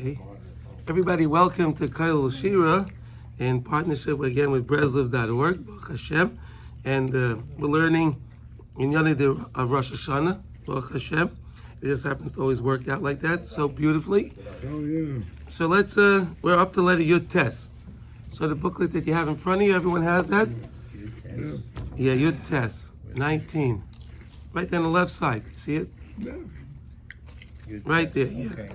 Okay. Everybody, welcome to Kail Shira in partnership again with Breslov.org, Baruch Hashem. And we're learning in Yonid of Rosh HaShana, Baruch Hashem. It just happens to always work out like that so beautifully. Oh, yeah. So let's, we're up to letter Yud Tes. So the booklet that you have in front of you, everyone has that? Yeah, Yud Tes, 19. Right there on the left side. See it? Yeah. Right there, yeah.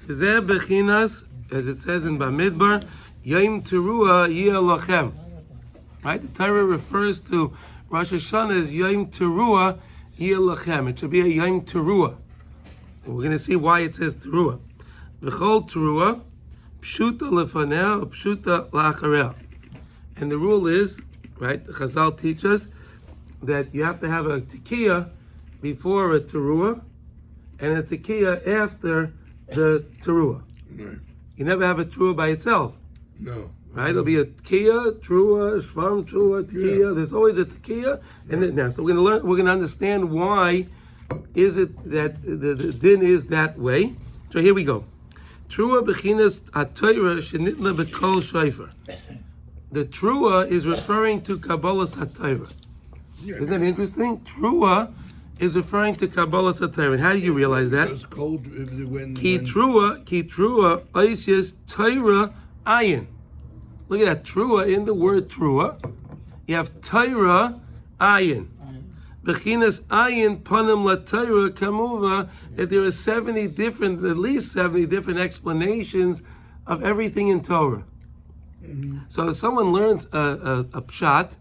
Zeh bechinas, as it says in Bamidbar, Yom Teruah Yeh Lochem. Right? The Torah refers to Rosh Hashanah as Yom Teruah Yeh Lochem. It should be a Yom Teruah. And we're going to see why it says Teruah. V'chol Teruah, Pshuta lefaneh, Pshuta la'achareh. And the rule is, right, the Chazal teach us that you have to have a Tekiyah before a Teruah and a Tekiyah after the Teruah. Right. You never have a Teruah by itself. No. Right? It'll be a Tekiyah, Teruah, Shvam, Teruah, Tekiyah. Yeah. There's always a Tekiyah. And then, now, so we're going to understand why is it that the din is that way. So here we go. Teruah bechinas ha-Torah shenitna b'kol shofar. The Teruah is referring to Kabbalah's ha-Torah. Yeah. Isn't that interesting? Teruah is referring to Kabbalah's ha-Torah. And how do you realize that? It's cold when... Ki Teruah, oisius Torah ayin. Look at that, Teruah in the word Teruah. You have Torah ayin. Bechinas ayin panim la Torah kamuva. That there are at least 70 different explanations of everything in Torah. Mm-hmm. So if someone learns a pshat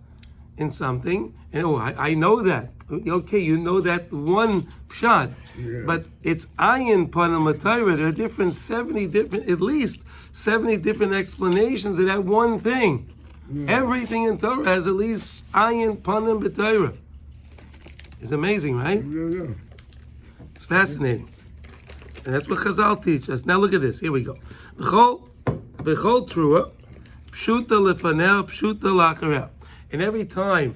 in something, and I know that. Okay, you know that one pshat, yeah. But it's ayin panim la Torah. There are at least 70 different explanations of that one thing. Yeah. Everything in Torah has at least ayin panim b'Torah. It's amazing, right? Yeah. It's fascinating. And that's what Chazal teach us. Now look at this. Here we go. B'chol Teruah, pshuta lefaneh, pshuta la'achareh. And every time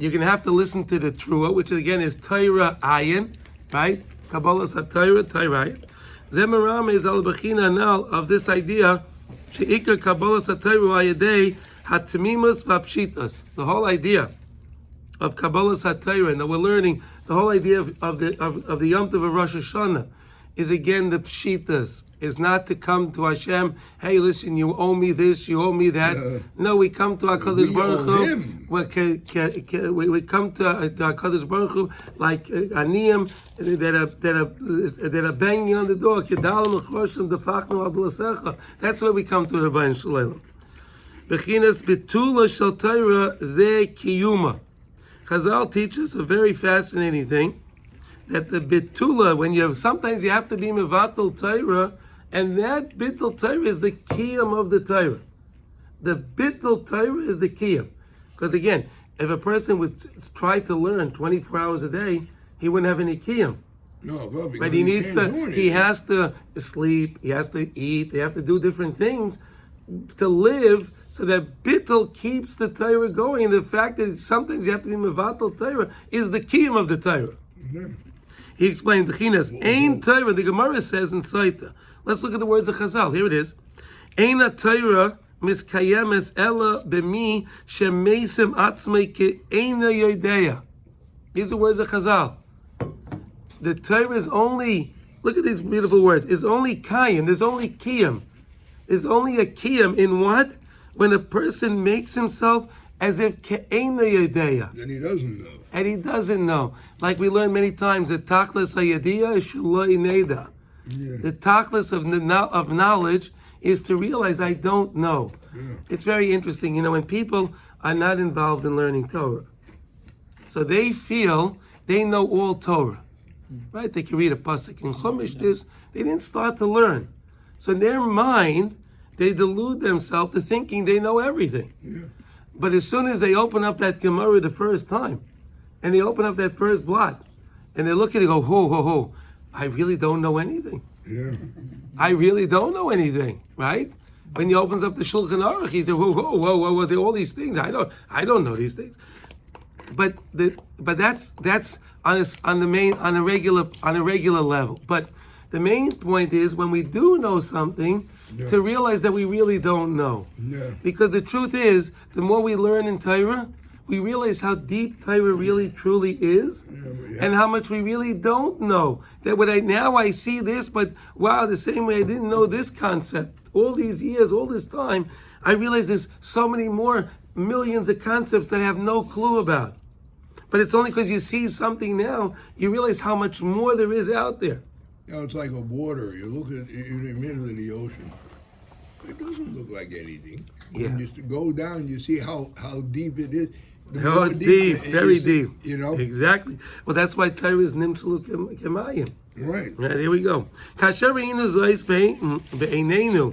you're going to have to listen to the Teruah, which again is Torah ayin, right? Kabbalah's ha-Torah, Torah. Zemaram is al bechina now of this idea, she'ikar Kabbalah's ha-Torah ayadei hatmimus v'apshitas. The whole idea of Kabbalah's ha-Torah, and that we're learning the whole idea of the Yom Tov of Rosh HaShana is again the pshitas. Is not to come to Hashem, hey, listen, you owe me this, you owe me that. No, we come to HaKadosh Baruch Hu. We come to HaKadosh Baruch Hu like aniyim that are banging on the door. That's where we come to the Rebbeinu Shalom. Bechinas bitula shel Torah ze kiyuma. Chazal teaches a very fascinating thing, that the bitula, sometimes you have to be mevatel Torah, and that bittul Torah is the kiyum of the Torah. The bittul Torah is the kiyum. Because again, if a person would try to learn 24 hours a day, he wouldn't have any kiyum. No, well, but he has to sleep, he has to eat, they have to do different things to live, so that bittul keeps the Torah going. And the fact that sometimes you have to be mevatel Torah is the kiyum of the Torah. Mm-hmm. He explained the chinas. Ein Torah, the Gemara says in Saita. Let's look at the words of Chazal. Here it is. Ein Torah miskayemes ela b'mi shemeisim atzmei ke'eina yodeya. These are the words of Chazal. The Torah is only, look at these beautiful words, is only kayim, there's only kiyum. There's only a kiyum in what? When a person makes himself as if ke'eina yodeya. And he doesn't know. And he doesn't know. Like we learned many times, the tachlis hayadiyah is shaloi neda. The tachlis of knowledge is to realize I don't know. Yeah. It's very interesting, when people are not involved in learning Torah. So they feel they know all Torah. Right? They can read a pasuk in Chumash, they didn't start to learn. So in their mind, they delude themselves to thinking they know everything. Yeah. But as soon as they open up that Gemara the first time, and they open up that first blot, and they look at it and go, ho, I really don't know anything. Yeah. I really don't know anything, right? When he opens up the Shulchan Aruch, he says, whoa, there are all these things. I don't know these things. But that's on a regular level. But The main point is when we do know something, to realize that we really don't know. Yeah. Because the truth is, the more we learn in Torah, we realize how deep Torah really truly is, and how much we really don't know. That now I see this, but wow, the same way I didn't know this concept all these years, all this time, I realize there's so many more millions of concepts that I have no clue about. But it's only because you see something now, you realize how much more there is out there. It's like a water. You look at in the middle of the ocean. It doesn't look like anything. Yeah. When you go down, you see how deep it is. Oh, it's deep, very deep. You know? Exactly. Well, that's why Torah is Nimshlu Kemayim. Right. Here we go. Kasher reinu zois be'einenu.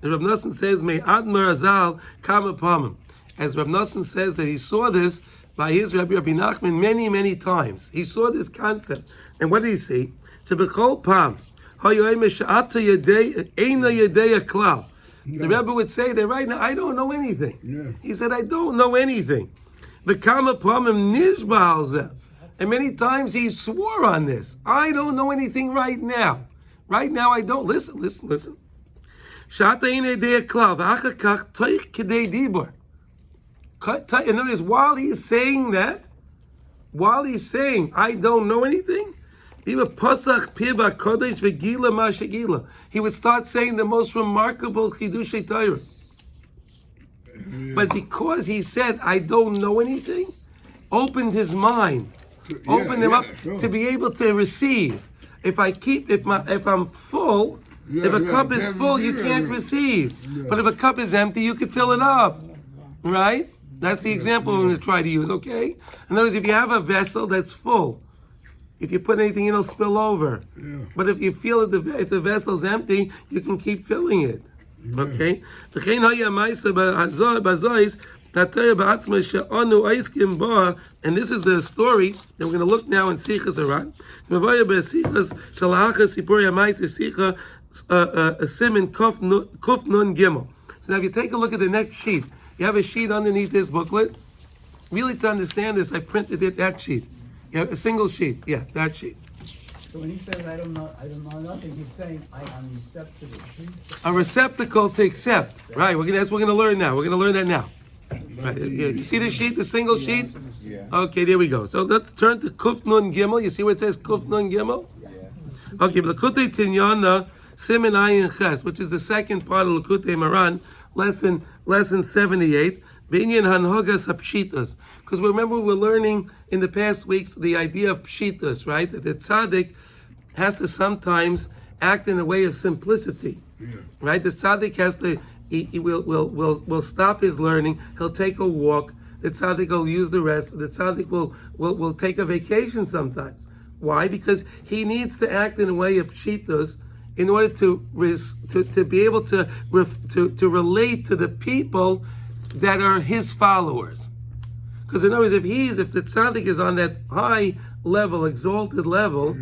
Rav Nosson says, "May Admar Azal kama pamim." As Rav Nosson says that he saw this by his Rabbi Nachman many times. He saw this concept, and what did he see? So b'chol pam hayoyim she'ata yedei eina yedei klal. The Rebbe would say that right now I don't know anything. Yeah. He said I don't know anything. The kama pamim nishba al zeh. And many times he swore on this. I don't know anything right now. Right now I don't. Listen. Shata eina yedei klal v'achar kach toich kedei dibur. In other words, while he's saying I don't know anything, he would start saying the most remarkable Chidushei Torah. But because he said, I don't know anything, opened his mind, opened him up to be able to receive. If I'm full, if a cup is full, you can't receive. But if a cup is empty, you can fill it up. Right? That's the example I'm going to try to use, okay? In other words, if you have a vessel that's full, if you put anything in, it'll spill over. Yeah. But if you feel that if the vessel's empty, you can keep filling it. Okay? And this is the story that we're going to look now in Sichas Aran. Kuf Nun Gimel. So now if you take a look at the next sheet, you have a sheet underneath this booklet. Really, to understand this, I printed that sheet. You have a single sheet. Yeah, that sheet. So when he says I don't know nothing, he's saying I am receptive. A receptacle to accept. Right. That's what we're going to learn now. We're going to learn that now. Right. You see the sheet, the single sheet? Yeah. Okay, there we go. So let's turn to Kuf Nun Gimel. You see where it says Kuf Nun Gimel? Yeah. Okay, but L'kutei Tinyana Siman Ayin Ches, which is the second part of L'kutei Maran, lesson 78. B'inyan Hanhogas HaPshitas. Because remember, we're learning in the past weeks the idea of pshitas, right? That the tzaddik has to sometimes act in a way of simplicity, right? The tzaddik has to, he will stop his learning. He'll take a walk. The tzaddik will use the rest. The tzaddik will take a vacation sometimes. Why? Because he needs to act in a way of pshitas in order to be able to relate to the people that are his followers. Because in other words, if the tzaddik is on that high level, exalted level,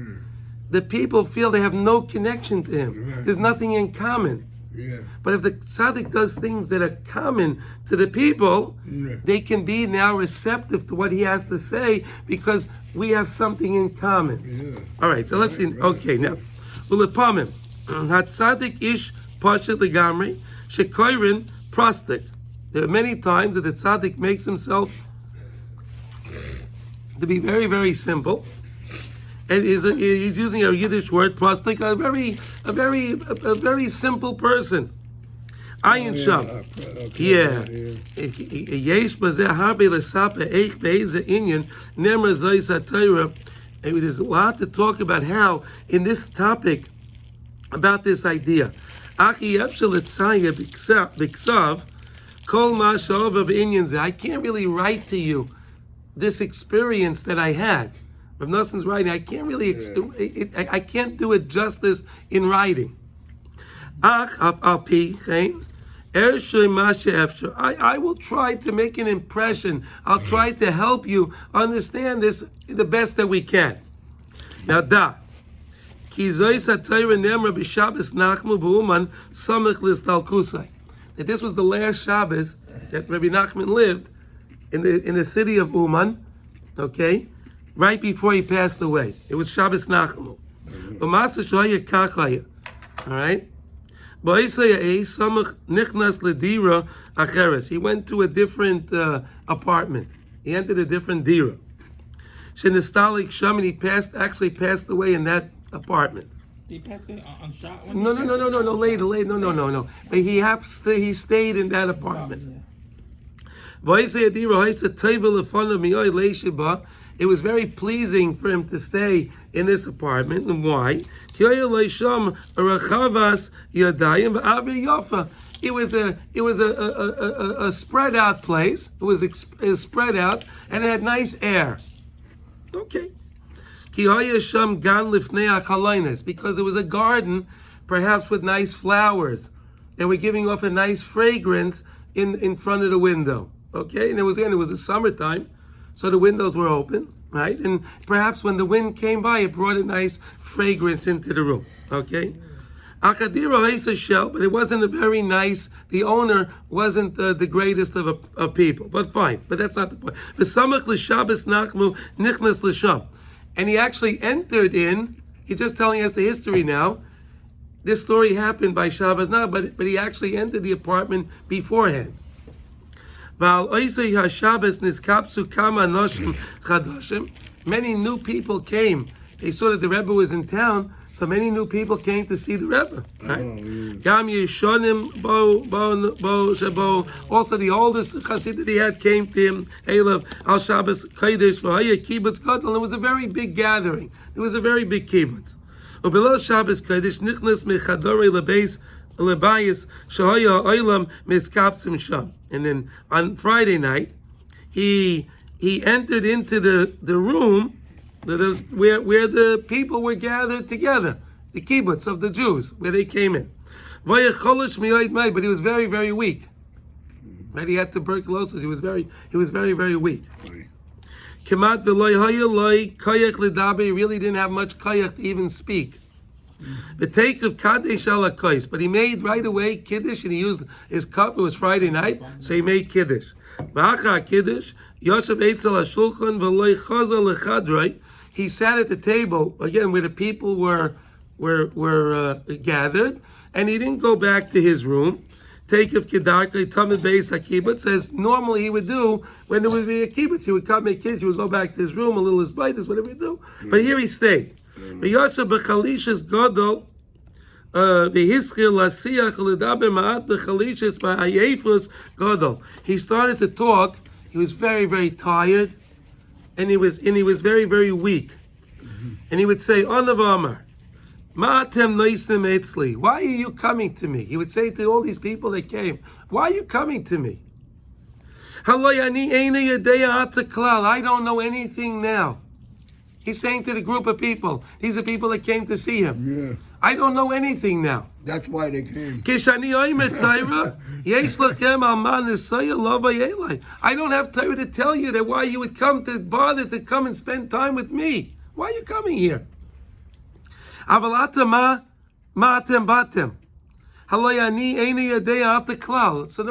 the people feel they have no connection to him. Right. There's nothing in common. Yeah. But if the tzaddik does things that are common to the people, they can be now receptive to what he has to say because we have something in common. Yeah. All right, so let's see. Okay, now, ulepamim hatzadik ish pashat legamri shekoirin prostik. There are many times that the tzaddik makes himself to be very, very simple, and he's using a Yiddish word, prostik, a very simple person. Ayin sham, yeah. Yesh bazeh harbe lesape eich be'eze inyan nemer zois haTorah. There's a lot to talk about how in this topic, about this idea. Achi yefshel etzaya biksav kol ma sha'ova b'inyan zeh. I can't really write to you this experience that I had. Rav Nosson's writing, I can't really, I can't do it justice in writing. I will try to make an impression. I'll try to help you understand this the best that we can. Now, that this was the last Shabbos that Rabbi Nachman lived in the city of Uman, okay, right before he passed away. It was Shabbos Nachmu. Umasa shoya kachaya. All right. He went to a different apartment. He entered a different dira. Shenistalik Sham, and he passed away in that apartment. He passed it on shot. No, later, no. But he stayed in that apartment. It was very pleasing for him to stay in this apartment. And why? It was a spread out place. It was spread out, and it had nice air. Okay. Because it was a garden, perhaps with nice flowers. They were giving off a nice fragrance in front of the window. Okay, and it was the summertime, so the windows were open, right? And perhaps when the wind came by, it brought a nice fragrance into the room. Okay. But it wasn't a very nice. The owner wasn't the greatest of people, but fine. But that's not the point. And he actually entered in. He's just telling us the history now. This story happened by Shabbos now, but he actually entered the apartment beforehand. Many new people came. They saw that the Rebbe was in town, so many new people came to see the Rebbe. Right? Also, the oldest Chassid that he had came to him. Al Shabbos Kodesh Kibbutz Gadol. It was a very big gathering. It was a very big kibbutz. Below Shabbos Kodesh Nichnas Mechadore Lebeis Lebayis Shahaya Olam Miskapsim Sham. And then on Friday night, he entered into the room where the people were gathered together, the kibbutz of the Jews, where they came in. But he was very, very weak. Right? He had tuberculosis. He was very, very weak. He really didn't have much koyach to even speak. The take of Kadesh ala kois, but he made right away Kiddush, and he used his cup. It was Friday night, so he made Kiddush. Kiddush, Yosef Eitzel HaShulchan v'loi chaza lechadroi. He sat at the table again where the people were gathered, and he didn't go back to his room. Take of Kedarkei Tamid Beis HaKibbutz, as normally he would do when there would be a kibbutz. He would come make kids. He would go back to his room, a little isbaitis, whatever he do. But here he stayed. He started to talk. He was very, very tired, and he was very, very weak. And he would say, Onav Amar, Ma'atem noisem etzli. Why are you coming to me? He would say to all these people that came, why are you coming to me? I don't know anything now. He's saying to the group of people, these are people that came to see him. Yeah. I don't know anything now. That's why they came. I don't have Torah to tell you that why you would come to bother to come and spend time with me. Why are you coming here? So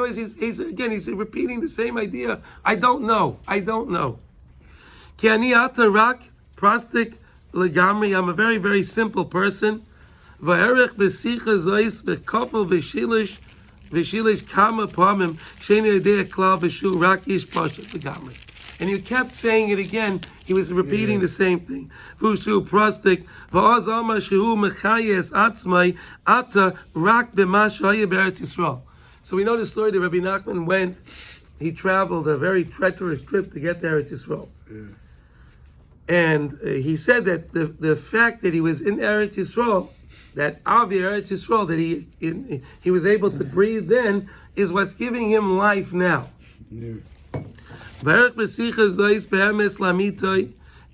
he's repeating the same idea. I don't know. Prostic legamri. I'm a very, very simple person. Va'erech b'sicha zois v'kofel v'shilish kama pamim sheni idea klal v'shu rakish pashut legamri. And he kept saying it again. He was repeating the same thing. V'shu prostic v'oz ama shehu mechayes atzmai ata rak b'ma shaya b'Eretz Yisrael. So we know the story that Rabbi Nachman went. He traveled a very treacherous trip to get to Eretz Yisrael. Yeah. And he said that the fact that he was in Eretz Yisrael, that Avi Eretz Yisrael, that he was able to breathe then, is what's giving him life now. Yeah.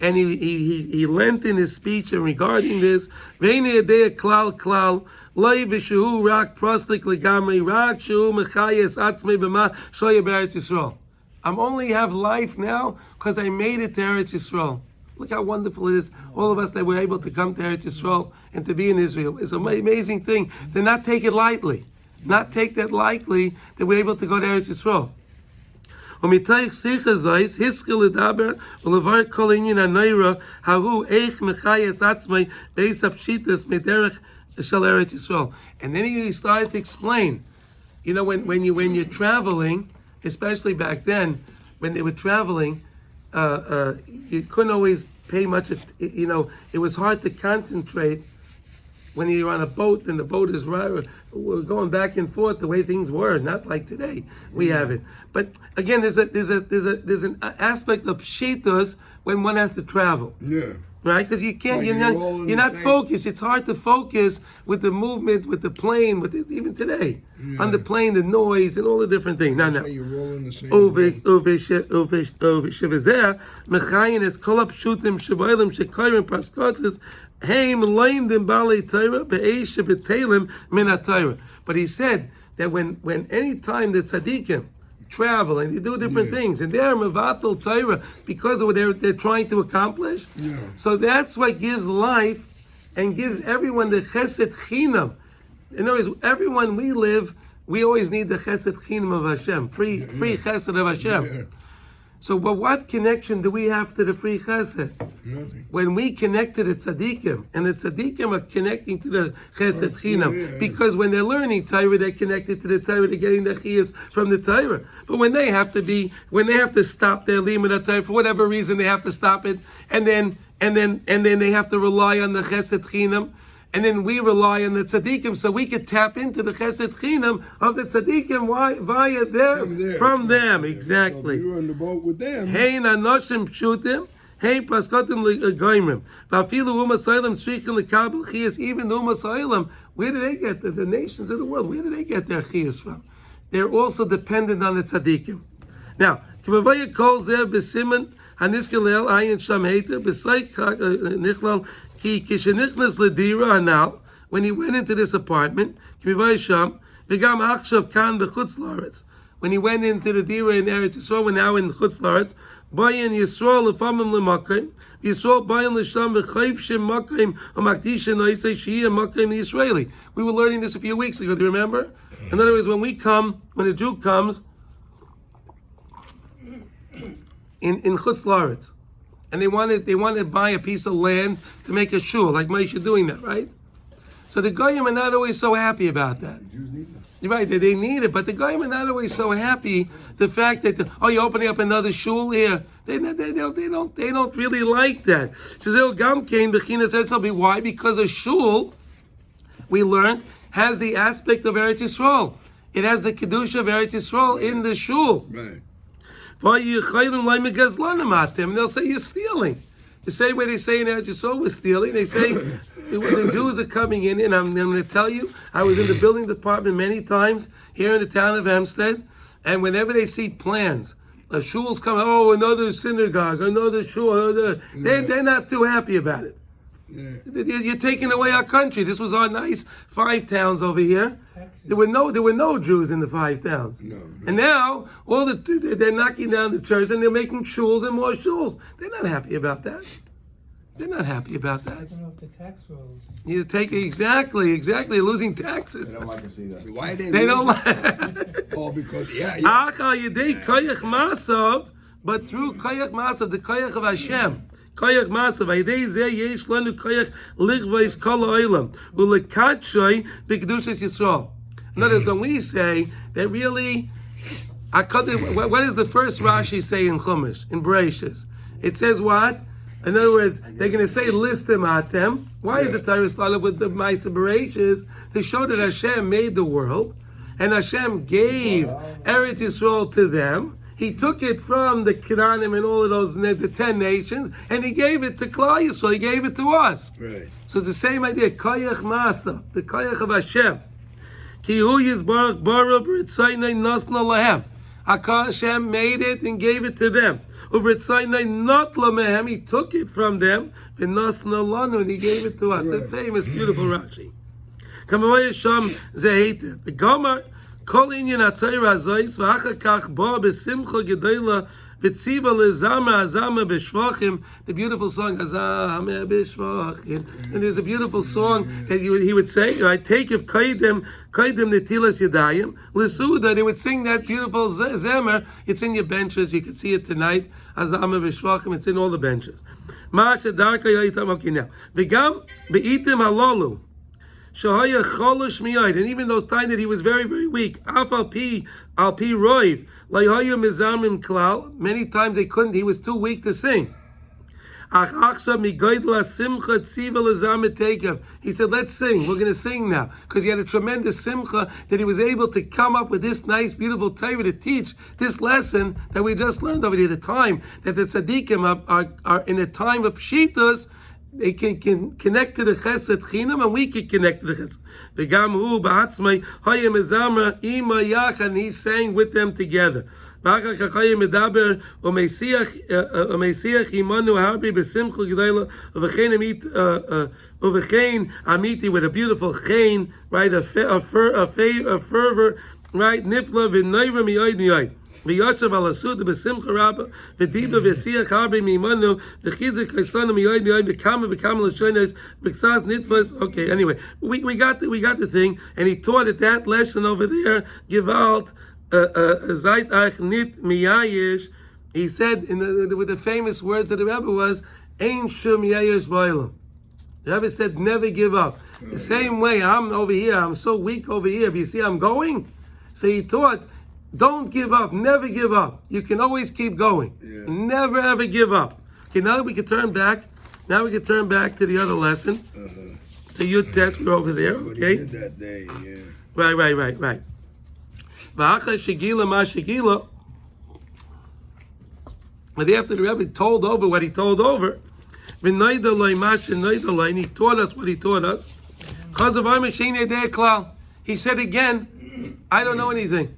And he lent in his speech and regarding this, I'm only have life now because I made it to Eretz Yisrael. Look how wonderful it is. All of us that were able to come to Eretz Yisrael and to be in Israel. It's an amazing thing. To not take it lightly. Not take that lightly that we're able to go to Eretz Yisrael. ומתייך שיחה זויס, היסקיל לדבר ולבר כל עניין הנוירה, הרו איך מחייס עצמי בייס הפשיטס מדרך של ארץ ישראל. And then he started to explain, when you're traveling, especially back then, when they were traveling, you couldn't always pay much, it was hard to concentrate when you're on a boat and the boat is we're going back and forth the way things were, not like today we have it. But again, there's an aspect of pshitos when one has to travel. Yeah. Right, because you can't. Like You're not focused. It's hard to focus with the movement, with the plane, even today on the plane, the noise and all the different things. No. You're all in the same Uveshevizeh mechayin es kol hapshutim shebaylim shekoyrim paskotzes heim loindim balei Torah be'eish shebetelim min haTorah. But he said that when any time the tzaddikim travel and they do different things, and they're mevatel Torah because of what they're trying to accomplish. Yeah. So that's what gives life and gives everyone the chesed chinam. In other words, everyone we live, we always need the chesed chinam of Hashem, free chesed of Hashem. Yeah. So, but what connection do we have to the free chesed? Nothing. When we connect to the tzaddikim, and the tzaddikim are connecting to the chesed chinam, because when they're learning Torah, they're connected to the Torah, they're getting the chiyas from the Torah. But when they have to stop their limud of Torah for whatever reason, they have to stop it, and then they have to rely on the chesed chinam. And then we rely on the tzaddikim, so we could tap into the chesed chinam of the tzaddikim via them, from them, exactly. So you're on the boat with them. Hein anoshim pshutim, hein paskotim legoimrim. Vafilu umasaylam tzrichim lekabel chiyas. Even the umasaylam, where do they get the nations of the world? Where do they get their chiyas from? They're also dependent on the tzaddikim. Now, k'mavaya kol zeh b'siman haniskelel ayin sham heiter b'say nichlal. When he went into this apartment, when he went into the dira in Eretz Yisrael, we're now in Chutz La'aretz. Bayin Yisrael lefamim lemakim, Yisrael bayin l'sham v'chayv shem makim u'makdisha noisei she'iyah makim Yisraeli. We were learning this a few weeks ago. Do you remember? In other words, when a Jew comes in Chutz La'aretz, and they wanted to buy a piece of land to make a shul, like Moshe doing that, right? So the goyim are not always so happy about that. The Jews need that. You're right, they need it, but the goyim are not always so happy. The fact that you're opening up another shul here, they don't really like that. Why? Because a shul, we learned, has the aspect of Eretz Yisrael. It has the kedusha of Eretz Yisrael in the shul. Right. And they'll say you're stealing. The same way they say in Eretz Yisrael we're stealing. They say the Jews are coming in, and I'm going to tell you, I was in the building department many times here in the town of Hempstead, and whenever they see plans, a shul's coming, another synagogue, another shul, they're not too happy about it. Yeah. You're taking away our country. This was our nice 5 towns over here. There were no Jews in the 5 towns. No. And now they're knocking down the church and they're making shuls and more shuls. They're not happy about that. They're not happy about that. Taking off the tax rolls. You take exactly losing taxes. They don't like to see that. Why They don't like. Oh, because But through koyach masav, the koyach of Hashem. Koyach masav, ayidei zeh yesh lanu koyach lichvayis kol ha'olam ulekatshoi b'kedushas Yisrael. In other words, when we say that really, what does the first Rashi say in Chumash, in Bereishis? It says what? In other words, they're going to say listim atem. Why is the Torah started with the Ma'aseh Bereishis? To show that Hashem made the world, and Hashem gave Eretz Yisrael to them. He took it from the Kiranim and all of those, the 10 nations, and he gave it to Klal Yisrael. He gave it to us. Right. So it's the same idea. Koyach Masa, the Koyach of Hashem. Ki hu yizbarach bara b'ritzaynei nasna lahem. Hashem made it and gave it to them. Ub'ritzaynei not lamehem. He took it from them. V'nasna lanu, and he gave it to us. The famous, beautiful Rashi. Kamavay Sham zehete. The Gomer. Kol inyan ha-Torah hazois v'achar kach ba b'simcha gedola V'tziva lezama azama b'shvachim, the beautiful song azama b'shvachim, and there's a beautiful song that he would say, right? Take of kaidem netilas yadayim l'suda. They would sing that beautiful zemer. It's in your benches. You can see it tonight. Azama b'shvachim. It's in all the benches. Ma'aseh darka yayitam. Okay, now v'gam be'itim halolu. And even those times that he was very, very weak, many times they couldn't, he was too weak to sing. He said, let's sing, we're going to sing now. Because he had a tremendous simcha that he was able to come up with this nice, beautiful Torah to teach this lesson that we just learned over here, the time that the tzaddikim are in a time of pshitas. They can connect to the chesed chinam, and we can connect to the chesed. V'gam hu ba'atzmai hayem ezamra ima yach, and he sang with them together. V'achar kachayim medaber u'meisiach imanu harbi b'simcha g'dayla u'v'chein amiti, with a beautiful chein, right, a fervor, right, nifla v'nayra mi'oid mi'oid. V'yoshev al asud b'simcha rabba v'diba v'siach harbi mimanu v'chizik kaisanu miyoid miyoid v'kama l'shonos v'ksaz nitvas. Okay, anyway, we got the thing, and he taught it that lesson over there. Gewalt zayt ach nit miyayish. He said with the famous words of the Rebbe was ein shum yayish b'olam. The Rebbe said never give up. The same way I'm over here, I'm so weak over here. But you see, I'm going. So he taught, don't give up. Never give up. You can always keep going. Yeah. Never ever give up. Okay, now we can turn back. Now we can turn back to the other lesson. The youth test. We're over there. Okay. What he did that day. Yeah. Right. V'achar shegila ma shegila. But after the Rebbe told over what he told over, and he taught us what he taught us. He said again, I don't know anything.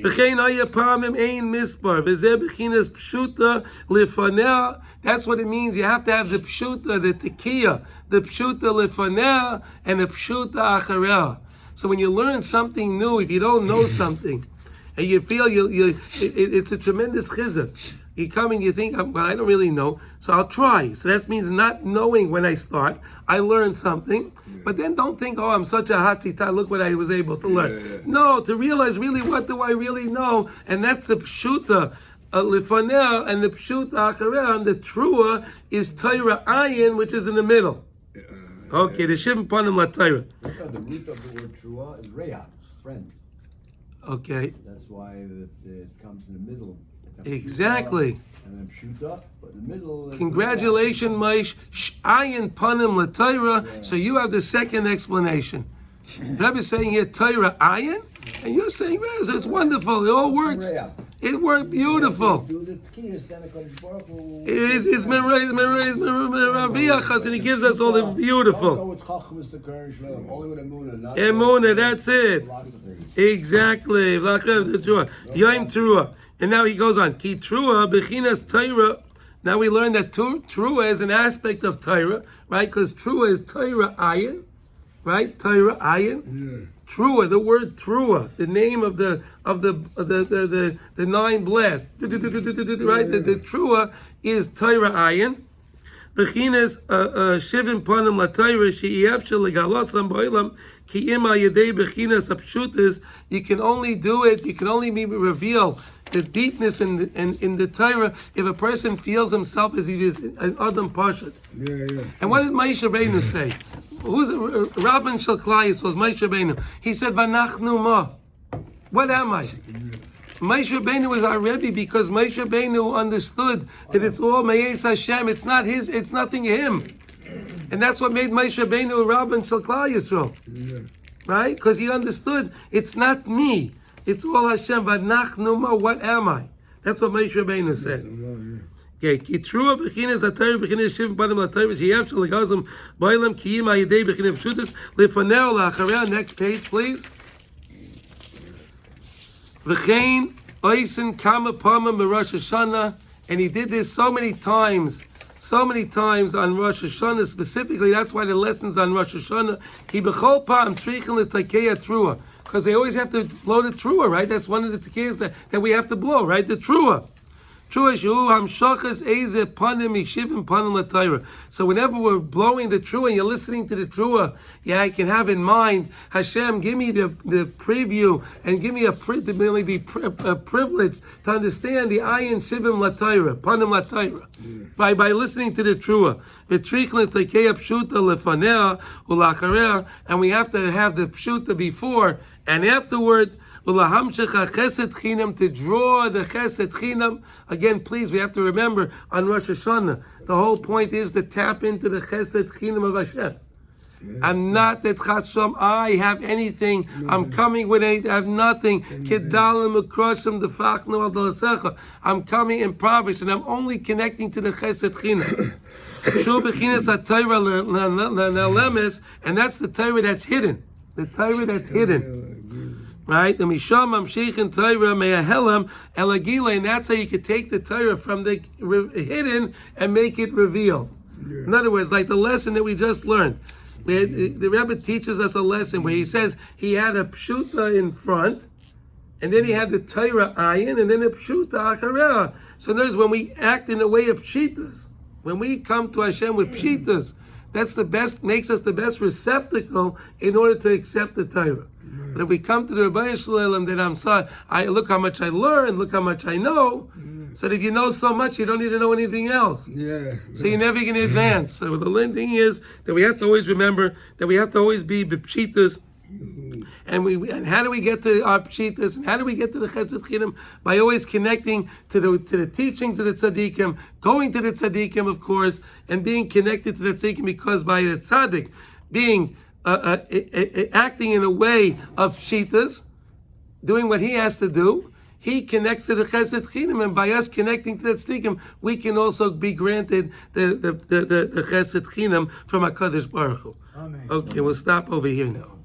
That's what it means. You have to have the pshuta, the tekiya, the pshuta lefanea, and the pshuta achareh. So when you learn something new, if you don't know something, and you feel it's a tremendous chizuk. You come and you think, well, I don't really know, so I'll try. So that means not knowing when I start. I learn something, but then don't think, oh, I'm such a hatzita, look what I was able to learn. Yeah. No, to realize really what do I really know, and that's the pshuta lifaneh, and the pshuta achareh, and the trua is Torah ayin, which is in the middle. Okay, the shivim panim la Torah. The root of the word trua is reya, friend. Okay. That's why it comes in the middle. Exactly. And then pshuta, but in the middle. Congratulations, Maish. Ayin panim la Torah. So you have the second explanation. Rebbe is saying here Torah ayin, and you're saying so it's wonderful. It all works. It worked beautiful. It's meraviachas, and he gives us all the beautiful. Emunah, that's it. Exactly. Yom Trua. And now he goes on. Ki Trua bechinas Torah. Now we learn that Trua is an aspect of Torah, right? Because Trua is Torah ayin, right? Torah ayin. Yeah. Trua, the word Trua, the name of the 9 blast, right? The Trua is Torah ayin. Bechinas shivim panim la Torah she'yefshel legalosam ba'olam ki im al yedei bechinas apshutis. You can only do it. You can only reveal the deepness in the Torah if a person feels himself as he is an Adam Pashat. Yeah. And what did Moshe Rabbeinu say? Who's Rabban Shalklayis was Moshe Rabbeinu. He said, "Vanachnu ma." What am I? Moshe Rabbeinu was our Rebbe because Moshe Rabbeinu understood that it's all Me'ez Hashem. It's not his. It's nothing him. And that's what made Moshe Rabbeinu a Rabban Shalklayis. Right? Because he understood it's not me. It's all Hashem. Vanachnu ma. What am I? That's what Moshe Rabbeinu said. Okay, ki trua bechinas atayr bechinas shivim panim latayr sheyavshel legazim ba'olam ki im ayidei bechinas pshutis lefaneo la'achareh. Next page, please. V'chein oisen kama pamim Rosh HaShana, and he did this so many times on Rosh HaShana specifically. That's why the lessons on Rosh HaShana ki b'chol pam trichel l'takeya trua, because they always have to blow the trua, right? That's one of the takeyas that we have to blow, right? The trua. So whenever we're blowing the trua and you're listening to the trua, I can have in mind, Hashem, give me the preview and give me a privilege to understand the ayin shivim latayra, panim latayra, by listening to the trua. And we have to have the pshuta before and afterward. To draw the chesed chinam. Again, please, we have to remember on Rosh HaShana, the whole point is to tap into the chesed chinam of Hashem. I'm not that chasam, I have anything, I'm coming with anything, I have nothing. I'm coming impoverished and I'm only connecting to the chesed chinam. And that's the Torah that's hidden. The Torah that's hidden. Right? And that's how you could take the Torah from the hidden and make it revealed. Yeah. In other words, like the lesson that we just learned. The Rebbe teaches us a lesson where he says he had a pshuta in front, and then he had the Torah ayin, and then a pshuta achareh. So in other words, when we act in the way of pshitas, when we come to Hashem with pshitas, that's the best, makes us the best receptacle in order to accept the Torah. But if we come to the Rebbeinu Shalom that I'm sorry, look how much I learned, look how much I know. So that if you know so much, you don't need to know anything else. Yeah. So you're never going to advance. So the thing is that we have to always remember that we have to always be b'pshitas. And how do we get to our pshitas? And how do we get to the chesed chinam? By always connecting to the teachings of the tzaddikim, going to the tzaddikim, of course, and being connected to the tzaddikim, because by the tzaddik being acting in a way of pshitas, doing what he has to do, he connects to the chesed chinam, and by us connecting to that tzaddikim, we can also be granted the chesed chinam from HaKadosh Baruch Hu. Amen. Okay, we'll stop over here now.